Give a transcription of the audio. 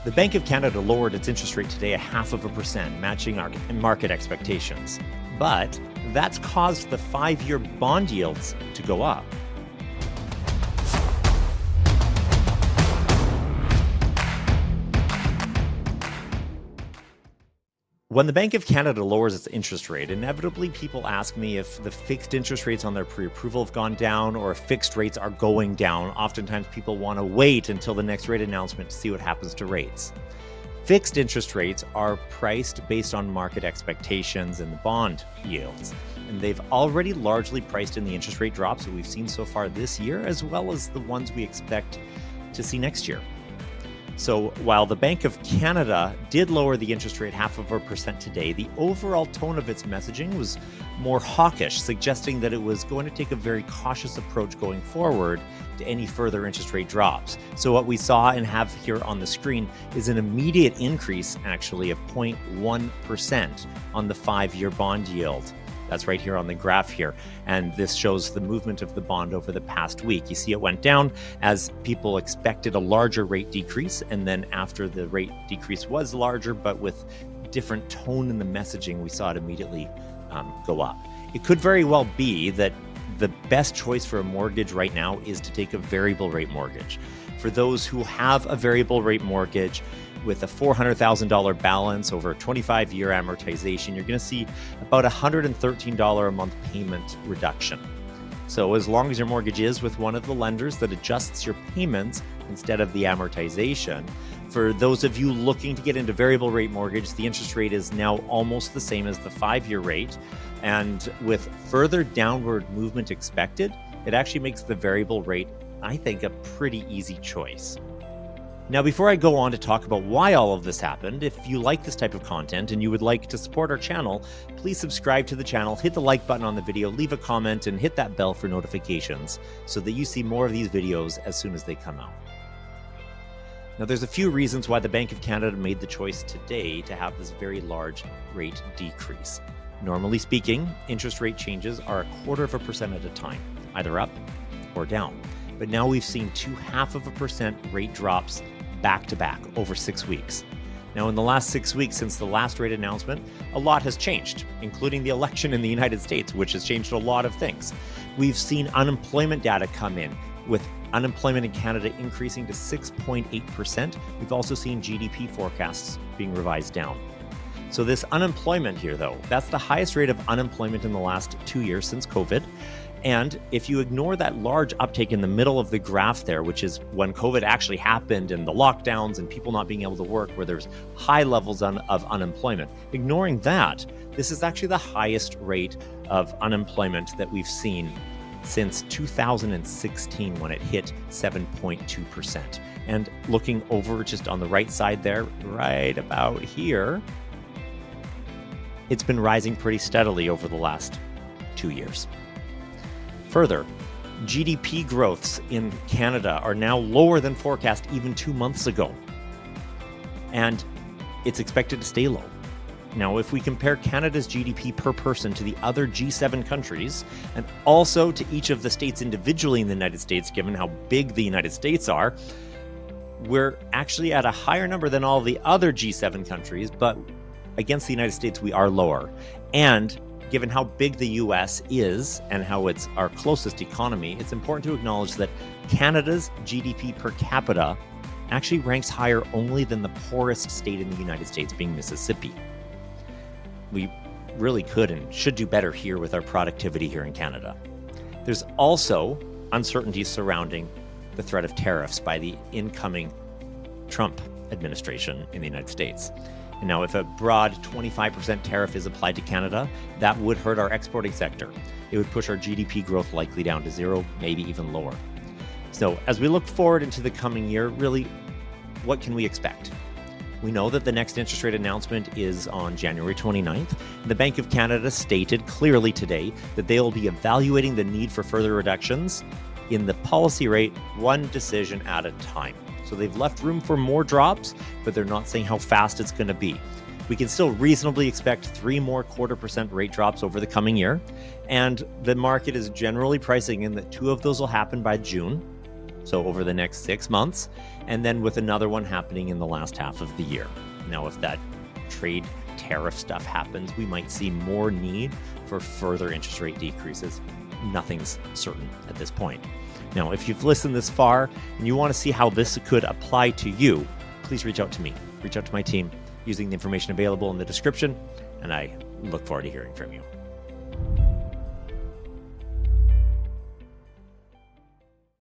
The Bank of Canada lowered its interest rate today 0.5%, matching our market expectations. But that's caused the 5-year bond yields to go up. When the Bank of Canada lowers its interest rate, inevitably people ask me if the fixed interest rates on their pre-approval have gone down or if fixed rates are going down. Oftentimes people want to wait until the next rate announcement to see what happens to rates. Fixed interest rates are priced based on market expectations and the bond yields, and they've already largely priced in the interest rate drops that we've seen so far this year, as well as the ones we expect to see next year. So while the Bank of Canada did lower the interest rate 0.5% today, the overall tone of its messaging was more hawkish, suggesting that it was going to take a very cautious approach going forward to any further interest rate drops. So what we saw and have here on the screen is an immediate increase, actually, of 0.1% on the 5-year bond yield. That's right here on the graph here. And this shows the movement of the bond over the past week. You see it went down as people expected a larger rate decrease. And then after the rate decrease was larger, but with different tone in the messaging, we saw it immediately go up. It could very well be that the best choice for a mortgage right now is to take a variable rate mortgage. For those who have a variable rate mortgage with a $400,000 balance over a 25-year amortization, you're going to see about $113 a month payment reduction. So as long as your mortgage is with one of the lenders that adjusts your payments instead of the amortization, for those of you looking to get into variable rate mortgage, the interest rate is now almost the same as the 5-year rate. And with further downward movement expected, it actually makes the variable rate, I think, a pretty easy choice. Now, before I go on to talk about why all of this happened, if you like this type of content and you would like to support our channel, please subscribe to the channel, hit the like button on the video, leave a comment, and hit that bell for notifications so that you see more of these videos as soon as they come out. Now, there's a few reasons why the Bank of Canada made the choice today to have this very large rate decrease. Normally speaking, interest rate changes are 0.25% at a time, either up or down. But now we've seen 0.5% rate drops back to back over 6 weeks. Now, in the last 6 weeks since the last rate announcement, a lot has changed, including the election in the United States, which has changed a lot of things. We've seen unemployment data come in, with unemployment in Canada increasing to 6.8%. We've also seen GDP forecasts being revised down. So this unemployment here, though, that's the highest rate of unemployment in the last 2 years since COVID. And if you ignore that large uptake in the middle of the graph there, which is when COVID actually happened and the lockdowns and people not being able to work, where there's high levels of unemployment, ignoring that, this is actually the highest rate of unemployment that we've seen since 2016, when it hit 7.2%. And looking over just on the right side there, right about here, it's been rising pretty steadily over the last 2 years. Further, GDP growths in Canada are now lower than forecast even 2 months ago, and it's expected to stay low. Now, if we compare Canada's GDP per person to the other G7 countries, and also to each of the states individually in the United States, given how big the United States are, we're actually at a higher number than all the other G7 countries, but against the United States, we are lower. And given how big the US is and how it's our closest economy, it's important to acknowledge that Canada's GDP per capita actually ranks higher only than the poorest state in the United States, being Mississippi. We really could and should do better here with our productivity here in Canada. There's also uncertainty surrounding the threat of tariffs by the incoming Trump administration in the United States. And now, if a broad 25% tariff is applied to Canada, that would hurt our exporting sector. It would push our GDP growth likely down to zero, maybe even lower. So as we look forward into the coming year, really, what can we expect? We know that the next interest rate announcement is on January 29th. The Bank of Canada stated clearly today that they will be evaluating the need for further reductions in the policy rate, one decision at a time. So they've left room for more drops, but they're not saying how fast it's going to be. We can still reasonably expect 3 more 0.25% rate drops over the coming year. And the market is generally pricing in that 2 of those will happen by June. so over the next 6 months, and then with another one happening in the last half of the year. Now, if that trade tariff stuff happens, we might see more need for further interest rate decreases. Nothing's certain at this point. Now, if you've listened this far and you want to see how this could apply to you, please reach out to me. Reach out to my team using the information available in the description, and I look forward to hearing from you.